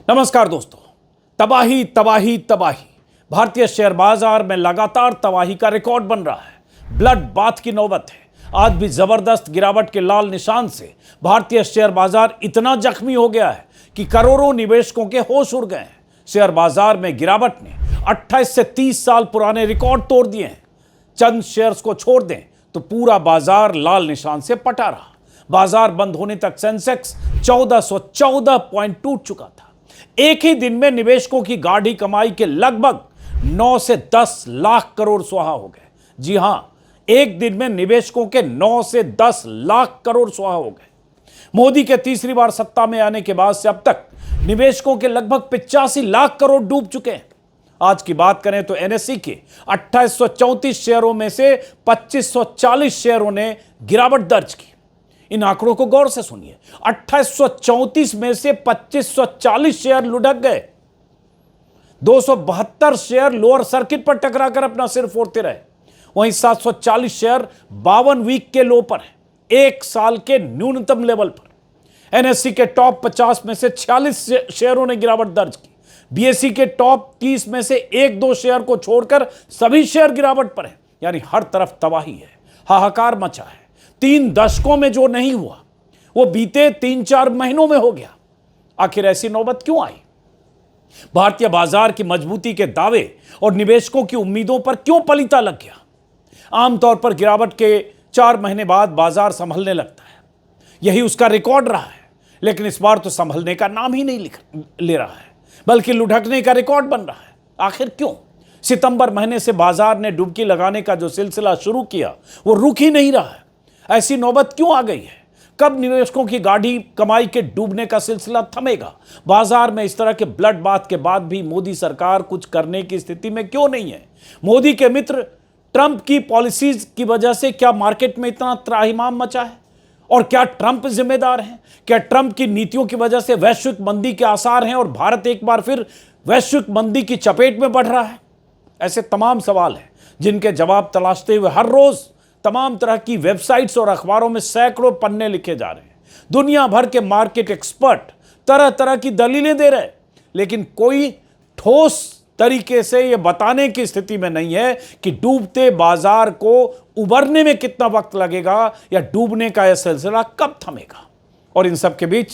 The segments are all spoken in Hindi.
नमस्कार दोस्तों। तबाही तबाही तबाही, भारतीय शेयर बाजार में लगातार तबाही का रिकॉर्ड बन रहा है। ब्लड बाथ की नौबत है। आज भी जबरदस्त गिरावट के लाल निशान से भारतीय शेयर बाजार इतना जख्मी हो गया है कि करोड़ों निवेशकों के होश उड़ गए हैं। शेयर बाजार में गिरावट ने 28 से 30 साल पुराने रिकॉर्ड तोड़ दिए हैं। चंद शेयर्स को छोड़ दें तो पूरा बाजार लाल निशान से पटा रहा। बाजार बंद होने तक सेंसेक्स 1414 पॉइंट टूट चुका था। एक ही दिन में निवेशकों की गाढ़ी कमाई के लगभग 9 से 10 लाख करोड़ स्वाहा हो गए। जी हां, एक दिन में निवेशकों के 9 से 10 लाख करोड़ स्वाहा हो गए। मोदी के तीसरी बार सत्ता में आने के बाद से अब तक निवेशकों के लगभग 85 लाख करोड़ डूब चुके हैं। आज की बात करें तो एनएसई के 2834 शेयरों में से 2540 शेयरों ने गिरावट दर्ज की। इन आंकड़ों को गौर से सुनिए। 2834 में से 2540 शेयर लुढ़क गए। 272 शेयर लोअर सर्किट पर टकराकर अपना सिर फोड़ते रहे। वहीं 740 शेयर 52 वीक के लो पर है, एक साल के न्यूनतम लेवल पर। एनएससी के टॉप 50 में से 46 शेयरों ने गिरावट दर्ज की। बीएसई के टॉप 30 में से 1-2 शेयर को छोड़कर सभी शेयर गिरावट पर है। यानी हर तरफ तबाही है, हाहाकार मचा है। 3 दशकों में जो नहीं हुआ वो बीते 3-4 महीनों में हो गया। आखिर ऐसी नौबत क्यों आई? भारतीय बाजार की मजबूती के दावे और निवेशकों की उम्मीदों पर क्यों पलीता लग गया? आमतौर पर गिरावट के 4 महीने बाद बाजार संभलने लगता है, यही उसका रिकॉर्ड रहा है। लेकिन इस बार तो संभलने का नाम ही नहीं ले रहा है, बल्कि लुढ़कने का रिकॉर्ड बन रहा है। आखिर क्यों? सितंबर महीने से बाजार ने डुबकी लगाने का जो सिलसिला शुरू किया वो रुक ही नहीं रहा है। ऐसी नौबत क्यों आ गई है? कब निवेशकों की गाढ़ी कमाई के डूबने का सिलसिला थमेगा? बाजार में इस तरह के ब्लड बाथ के बाद भी मोदी सरकार कुछ करने की स्थिति में क्यों नहीं है? मोदी के मित्र ट्रंप की पॉलिसीज की वजह से क्या मार्केट में इतना त्राहिमाम मचा है? और क्या ट्रंप जिम्मेदार हैं? क्या ट्रंप की नीतियों की वजह से वैश्विक मंदी के आसार हैं और भारत एक बार फिर वैश्विक मंदी की चपेट में बढ़ रहा है? ऐसे तमाम सवाल हैं जिनके जवाब तलाशते हुए हर रोज तमाम तरह की वेबसाइट्स और अखबारों में सैकड़ों पन्ने लिखे जा रहे हैं। दुनिया भर के मार्केट एक्सपर्ट तरह तरह की दलीलें दे रहे हैं, लेकिन कोई ठोस तरीके से यह बताने की स्थिति में नहीं है कि डूबते बाजार को उबरने में कितना वक्त लगेगा या डूबने का यह सिलसिला कब थमेगा। और इन सब के बीच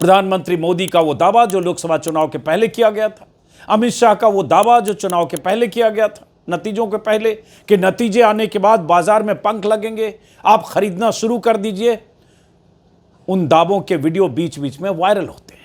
प्रधानमंत्री मोदी का वो दावा जो लोकसभा चुनाव के पहले किया गया था, अमित शाह का वो दावा जो चुनाव के पहले किया गया था, नतीजों के पहले, कि नतीजे आने के बाद बाजार में पंख लगेंगे, आप खरीदना शुरू कर दीजिए। उन दावों के वीडियो बीच बीच में वायरल होते हैं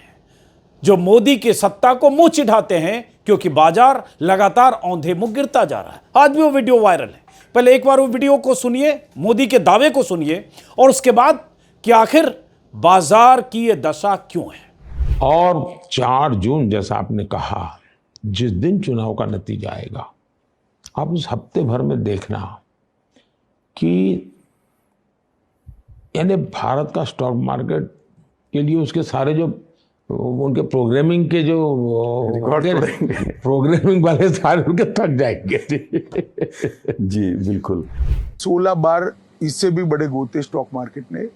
जो मोदी की सत्ता को मुंह चिढ़ाते हैं, क्योंकि बाजार लगातार औंधे मुंह गिरता जा रहा है। आज भी वो वीडियो वायरल है। पहले एक बार वो वीडियो को सुनिए, मोदी के दावे को सुनिए, और उसके बाद कि आखिर बाजार की ये दशा क्यों है। और 4 जून जैसा आपने कहा, जिस दिन चुनाव का नतीजा आएगा, आप उस हफ्ते भर में देखना कि यानी भारत का स्टॉक मार्केट के लिए उसके सारे जो उनके प्रोग्रामिंग के जो प्रोग्रामिंग वाले सारे उनके थक जाएंगे। जी बिल्कुल। 16 बार इससे भी बड़े गोते स्टॉक मार्केट ने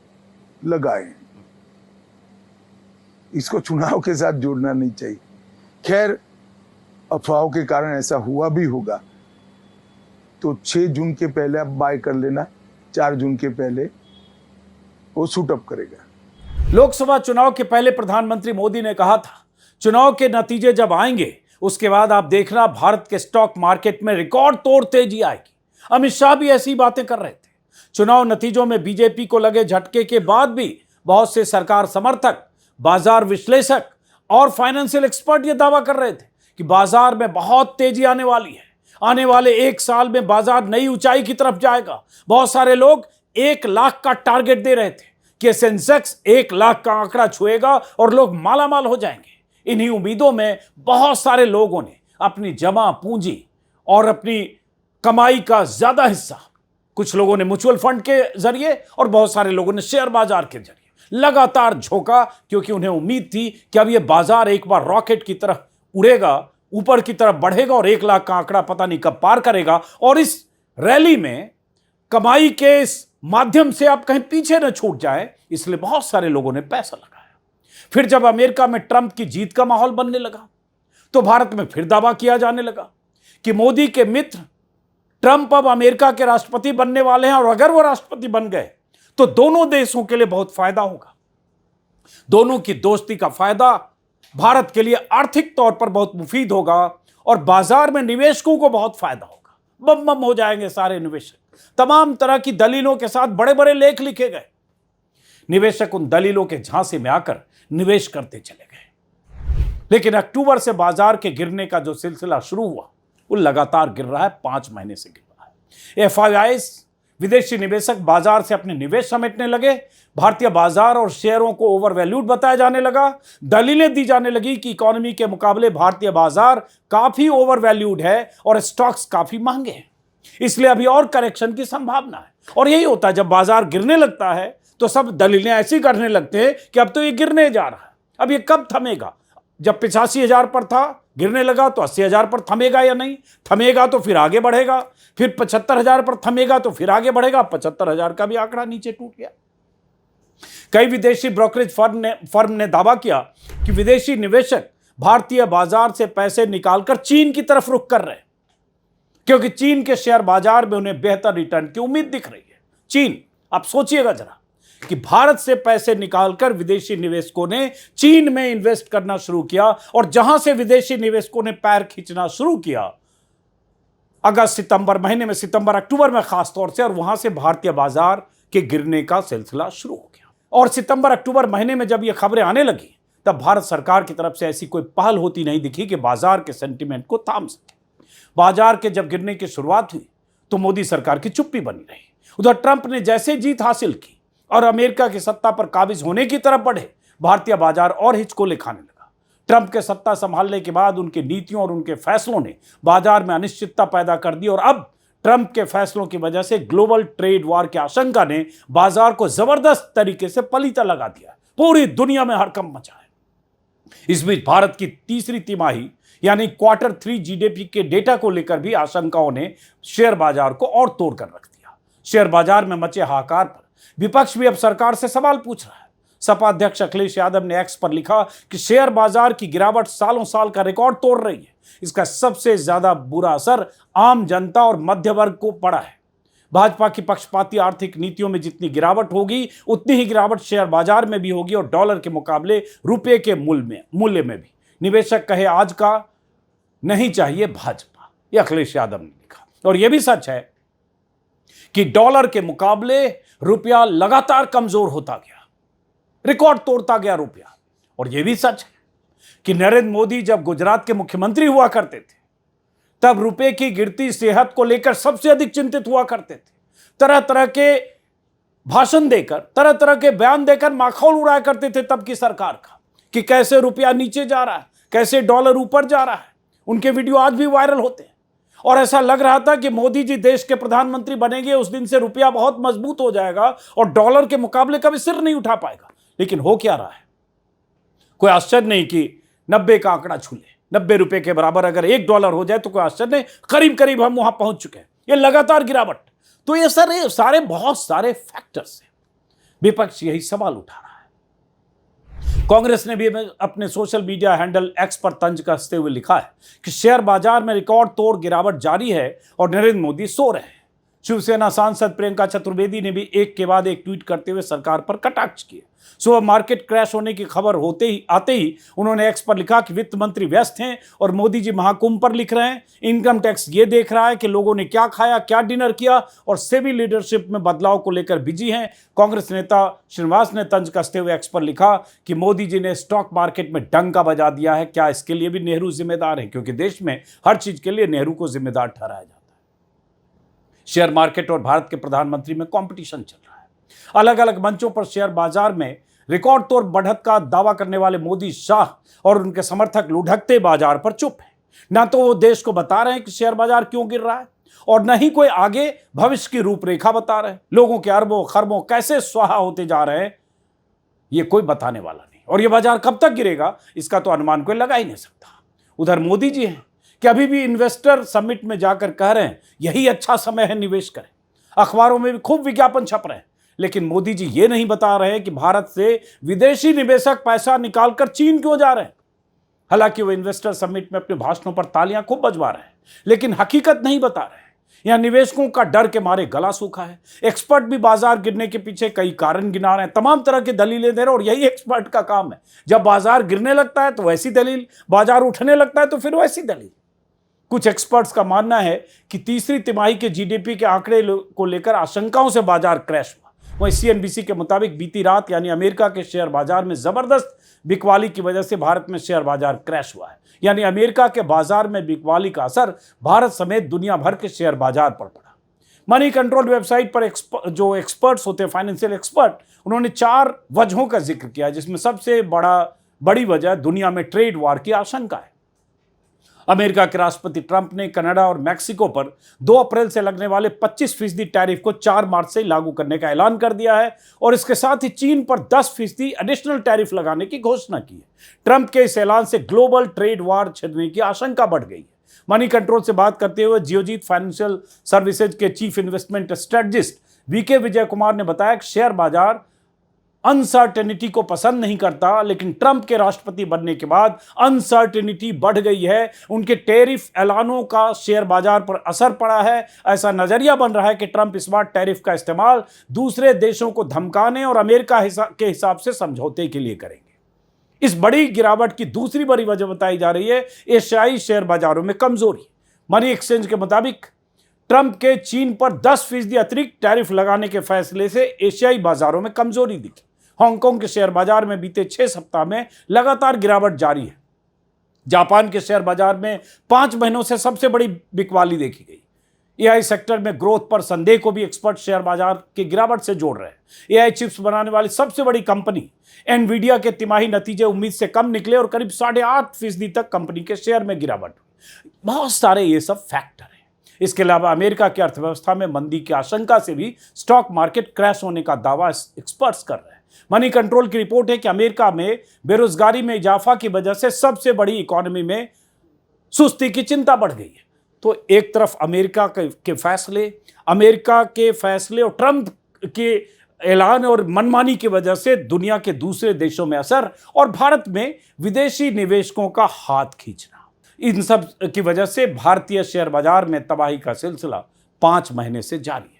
लगाए। इसको चुनाव के साथ जोड़ना नहीं चाहिए। खैर, अफवाहों के कारण ऐसा हुआ भी होगा तो 6 जून के पहले आप बाय कर लेना। 4 जून के पहले वो शूट अप करेगा। लोकसभा चुनाव के पहले प्रधानमंत्री मोदी ने कहा था, चुनाव के नतीजे जब आएंगे उसके बाद आप देखना भारत के स्टॉक मार्केट में रिकॉर्ड तोड़ तेजी आएगी। अमित शाह भी ऐसी बातें कर रहे थे। चुनाव नतीजों में बीजेपी को लगे झटके के बाद भी बहुत से सरकार समर्थक, बाजार विश्लेषक और फाइनेंशियल एक्सपर्ट यह दावा कर रहे थे कि बाजार में बहुत तेजी आने वाली है। आने वाले 1 साल में बाजार नई ऊंचाई की तरफ जाएगा। बहुत सारे लोग 1 लाख का टारगेट दे रहे थे कि सेंसेक्स 1 लाख का आंकड़ा छुएगा और लोग मालामाल हो जाएंगे। इन्हीं उम्मीदों में बहुत सारे लोगों ने अपनी जमा पूंजी और अपनी कमाई का ज्यादा हिस्सा, कुछ लोगों ने म्यूचुअल फंड के जरिए और बहुत सारे लोगों ने शेयर बाजार के जरिए लगातार झोंका, क्योंकि उन्हें उम्मीद थी कि अब यह बाजार एक बार रॉकेट की तरह उड़ेगा, ऊपर की तरफ बढ़ेगा और 1 लाख का आंकड़ा पता नहीं कब पार करेगा। और इस रैली में कमाई के इस माध्यम से आप कहीं पीछे न छूट जाए, इसलिए बहुत सारे लोगों ने पैसा लगाया। फिर जब अमेरिका में ट्रंप की जीत का माहौल बनने लगा तो भारत में फिर दावा किया जाने लगा कि मोदी के मित्र ट्रंप अब अमेरिका के राष्ट्रपति बनने वाले हैं और अगर वो राष्ट्रपति बन गए तो दोनों देशों के लिए बहुत फायदा होगा। दोनों की दोस्ती का फायदा भारत के लिए आर्थिक तौर पर बहुत मुफीद होगा और बाजार में निवेशकों को बहुत फायदा होगा। बम बम हो जाएंगे सारे निवेशक। तमाम तरह की दलीलों के साथ बड़े बड़े लेख लिखे गए। निवेशक उन दलीलों के झांसे में आकर निवेश करते चले गए। लेकिन अक्टूबर से बाजार के गिरने का जो सिलसिला शुरू हुआ वो लगातार गिर रहा है, 5 महीने से गिर रहा है। एफआईआई विदेशी निवेशक बाजार से अपने निवेश समेटने लगे। भारतीय बाजार और शेयरों को ओवरवैल्यूड बताया जाने लगा। दलीलें दी जाने लगी कि इकोनॉमी के मुकाबले भारतीय बाजार काफी ओवरवैल्यूड है और स्टॉक्स काफी महंगे हैं, इसलिए अभी और करेक्शन की संभावना है। और यही होता है, जब बाजार गिरने लगता है तो सब दलीलें ऐसी करने लगते हैं कि अब तो ये गिरने जा रहा है, अब ये कब थमेगा। जब 85,000 पर था, गिरने लगा तो 80,000 पर थमेगा या नहीं, थमेगा तो फिर आगे बढ़ेगा, फिर 75,000 पर थमेगा तो फिर आगे बढ़ेगा। 75,000 का भी आंकड़ा नीचे टूट गया। कई विदेशी ब्रोकरेज फर्म ने दावा किया कि विदेशी निवेशक भारतीय बाजार से पैसे निकालकर चीन की तरफ रुख कर रहे हैं, क्योंकि चीन के शेयर बाजार में उन्हें बेहतर रिटर्न की उम्मीद दिख रही है। चीन, आप सोचिएगा जरा कि भारत से पैसे निकालकर विदेशी निवेशकों ने चीन में इन्वेस्ट करना शुरू किया और जहां से विदेशी निवेशकों ने पैर खींचना शुरू किया अगस्त सितंबर महीने में, सितंबर अक्टूबर में खास तौर से, और वहां से भारतीय बाजार के गिरने का सिलसिला शुरू हो गया। और सितंबर अक्टूबर महीने में जब ये खबरें आने लगी तब भारत सरकार की तरफ से ऐसी कोई पहल होती नहीं दिखी कि बाजार के सेंटीमेंट को थाम सके। बाजार के जब गिरने की शुरुआत हुई तो मोदी सरकार की चुप्पी बनी रही। उधर ट्रंप ने जैसे जीत हासिल की और अमेरिका की सत्ता पर काबिज होने की तरफ बढ़े, भारतीय बाजार और हिचकोले खाने लगा। ट्रंप के सत्ता संभालने के बाद उनकी नीतियों और उनके फैसलों ने बाजार में अनिश्चितता पैदा कर दी और अब ट्रंप के फैसलों की वजह से ग्लोबल ट्रेड वॉर की आशंका ने बाजार को जबरदस्त तरीके से पलीता लगा दिया। पूरी दुनिया में हड़कंप मचा है। इस बीच भारत की तीसरी तिमाही यानी Q3 जीडीपी के डेटा को लेकर भी आशंकाओं ने शेयर बाजार को और तोड़ कर रख दिया। शेयर बाजार में मचे हाहाकार पर विपक्ष भी अब सरकार से सवाल पूछ रहा है। सपा अध्यक्ष अखिलेश यादव ने एक्स पर लिखा कि शेयर बाजार की गिरावट सालों साल का रिकॉर्ड तोड़ रही है। इसका सबसे ज्यादा बुरा असर आम जनता और मध्य वर्ग को पड़ा है। भाजपा की पक्षपाती आर्थिक नीतियों में जितनी गिरावट होगी उतनी ही गिरावट शेयर बाजार में भी होगी और डॉलर के मुकाबले रुपये के मूल्य में भी। निवेशक कहे आज का नहीं चाहिए भाजपा, यह अखिलेश यादव ने लिखा। और यह भी सच है कि डॉलर के मुकाबले रुपया लगातार कमजोर होता गया, रिकॉर्ड तोड़ता गया रुपया। और यह भी सच है कि नरेंद्र मोदी जब गुजरात के मुख्यमंत्री हुआ करते थे तब रुपए की गिरती सेहत को लेकर सबसे अधिक चिंतित हुआ करते थे। तरह तरह के भाषण देकर, तरह तरह के बयान देकर माखौल उड़ाया करते थे तब की सरकार का कि कैसे रुपया नीचे जा रहा है, कैसे डॉलर ऊपर जा रहा है। उनके वीडियो आज भी वायरल होते हैं और ऐसा लग रहा था कि मोदी जी देश के प्रधानमंत्री बनेंगे उस दिन से रुपया बहुत मजबूत हो जाएगा और डॉलर के मुकाबले कभी सिर नहीं उठा पाएगा। लेकिन हो क्या रहा है? कोई आश्चर्य नहीं कि 90 का आंकड़ा छू ले। 90 रुपए के बराबर अगर $1 हो जाए तो कोई आश्चर्य नहीं, करीब करीब हम वहां पहुंच चुके हैं। ये लगातार गिरावट, तो ये सारे बहुत सारे फैक्टर्स हैं। विपक्ष यही सवाल उठा रहा है। कांग्रेस ने भी अपने सोशल मीडिया हैंडल एक्स पर तंज कसते हुए लिखा है कि शेयर बाजार में रिकॉर्ड तोड़ गिरावट जारी है और नरेंद्र मोदी सो रहे हैं। शिवसेना सांसद प्रियंका चतुर्वेदी ने भी एक के बाद एक ट्वीट करते हुए सरकार पर कटाक्ष किए। सुबह मार्केट क्रैश होने की खबर आते ही उन्होंने एक्स पर लिखा कि वित्त मंत्री व्यस्त हैं और मोदी जी महाकुंभ पर लिख रहे हैं। इनकम टैक्स ये देख रहा है कि लोगों ने क्या खाया, क्या डिनर किया और सेबी लीडरशिप में बदलाव को लेकर बिजी हैं। कांग्रेस नेता श्रीनिवास ने तंज कसते हुए एक्स पर लिखा कि मोदी जी ने स्टॉक मार्केट में डंका बजा दिया है। क्या इसके लिए भी नेहरू जिम्मेदार है? क्योंकि देश में हर चीज के लिए नेहरू को जिम्मेदार ठहराया जाता है। शेयर मार्केट और भारत के प्रधानमंत्री में कंपटीशन चल रहा है। अलग अलग मंचों पर शेयर बाजार में रिकॉर्ड तोड़ बढ़त का दावा करने वाले मोदी, शाह और उनके समर्थक लुढ़कते बाजार पर चुप हैं। ना तो वो देश को बता रहे हैं कि शेयर बाजार क्यों गिर रहा है और न ही कोई आगे भविष्य की रूपरेखा बता रहे हैं। लोगों के अरबों खरबों कैसे स्वाहा होते जा रहे हैं ये कोई बताने वाला नहीं। और ये बाजार कब तक गिरेगा इसका तो अनुमान कोई लगा ही नहीं सकता। उधर मोदी जी हैं कि अभी भी इन्वेस्टर समिट में जाकर कह रहे हैं यही अच्छा समय है निवेश करें। अखबारों में भी खूब विज्ञापन छप रहे हैं, लेकिन मोदी जी ये नहीं बता रहे कि भारत से विदेशी निवेशक पैसा निकालकर चीन क्यों जा रहे हैं। हालांकि वो इन्वेस्टर समिट में अपने भाषणों पर तालियां खूब बजवा रहे हैं, लेकिन हकीकत नहीं बता रहे हैं। यहां निवेशकों का डर के मारे गला सूखा है। एक्सपर्ट भी बाजार गिरने के पीछे कई कारण गिना रहे हैं, तमाम तरह की दलीलें दे रहे हैं, और यही एक्सपर्ट का काम है। जब बाजार गिरने लगता है तो वैसी दलील, बाजार उठने लगता है तो फिर वैसी दलील। कुछ एक्सपर्ट्स का मानना है कि तीसरी तिमाही के जीडीपी के आंकड़े को लेकर आशंकाओं से बाजार क्रैश हुआ। वहीं सीएनबीसी के मुताबिक बीती रात यानी अमेरिका के शेयर बाजार में जबरदस्त बिकवाली की वजह से भारत में शेयर बाजार क्रैश हुआ है। यानी अमेरिका के बाजार में बिकवाली का असर भारत समेत दुनिया भर के शेयर बाजार पर पड़ा। मनी कंट्रोल वेबसाइट पर जो एक्सपर्ट्स होते हैं, फाइनेंशियल एक्सपर्ट, उन्होंने 4 वजहों का जिक्र किया, जिसमें सबसे बड़ी वजह दुनिया में ट्रेड वॉर की आशंका है। अमेरिका के राष्ट्रपति ट्रंप ने कनाडा और मैक्सिको पर 2 अप्रैल से लगने वाले 25% टैरिफ को 4 मार्च से लागू करने का ऐलान कर दिया है, और इसके साथ ही चीन पर 10% एडिशनल टैरिफ लगाने की घोषणा की है। ट्रंप के इस ऐलान से ग्लोबल ट्रेड वॉर छिड़ने की आशंका बढ़ गई है। मनी कंट्रोल से बात करते हुए जियोजीत फाइनेंशियल सर्विसेज के chief investment strategist VK Vijay Kumar ने बताया कि शेयर बाजार अनसर्टेनिटी को पसंद नहीं करता, लेकिन ट्रंप के राष्ट्रपति बनने के बाद अनसर्टेनिटी बढ़ गई है। उनके टैरिफ ऐलानों का शेयर बाजार पर असर पड़ा है। ऐसा नजरिया बन रहा है कि ट्रंप इस बार टैरिफ का इस्तेमाल दूसरे देशों को धमकाने और अमेरिका के हिसाब से समझौते के लिए करेंगे। इस बड़ी गिरावट की दूसरी बड़ी वजह बताई जा रही है एशियाई शेयर बाजारों में कमजोरी। मनी एक्सचेंज के मुताबिक ट्रंप के चीन पर 10% अतिरिक्त टैरिफ लगाने के फैसले से एशियाई बाजारों में कमजोरी दिखी। हांगकांग के शेयर बाजार में बीते 6 सप्ताह में लगातार गिरावट जारी है। जापान के शेयर बाजार में 5 महीनों से सबसे बड़ी बिकवाली देखी गई। एआई सेक्टर में ग्रोथ पर संदेह को भी एक्सपर्ट शेयर बाजार की गिरावट से जोड़ रहे हैं। एआई चिप्स बनाने वाली सबसे बड़ी कंपनी एनवीडिया के तिमाही नतीजे उम्मीद से कम निकले और करीब 8.5% तक कंपनी के शेयर में गिरावट हुई। बहुत सारे ये सब फैक्टर हैं। इसके अलावा अमेरिका की अर्थव्यवस्था में मंदी की आशंका से भी स्टॉक मार्केट क्रैश होने का दावा एक्सपर्ट्स कर रहे हैं। मनी कंट्रोल की रिपोर्ट है कि अमेरिका में बेरोजगारी में इजाफा की वजह से सबसे बड़ी इकोनॉमी में सुस्ती की चिंता बढ़ गई है। तो एक तरफ अमेरिका के फैसले और ट्रंप के ऐलान और मनमानी की वजह से दुनिया के दूसरे देशों में असर, और भारत में विदेशी निवेशकों का हाथ खींचना, इन सब की वजह से भारतीय शेयर बाजार में तबाही का सिलसिला 5 महीने से जारी है।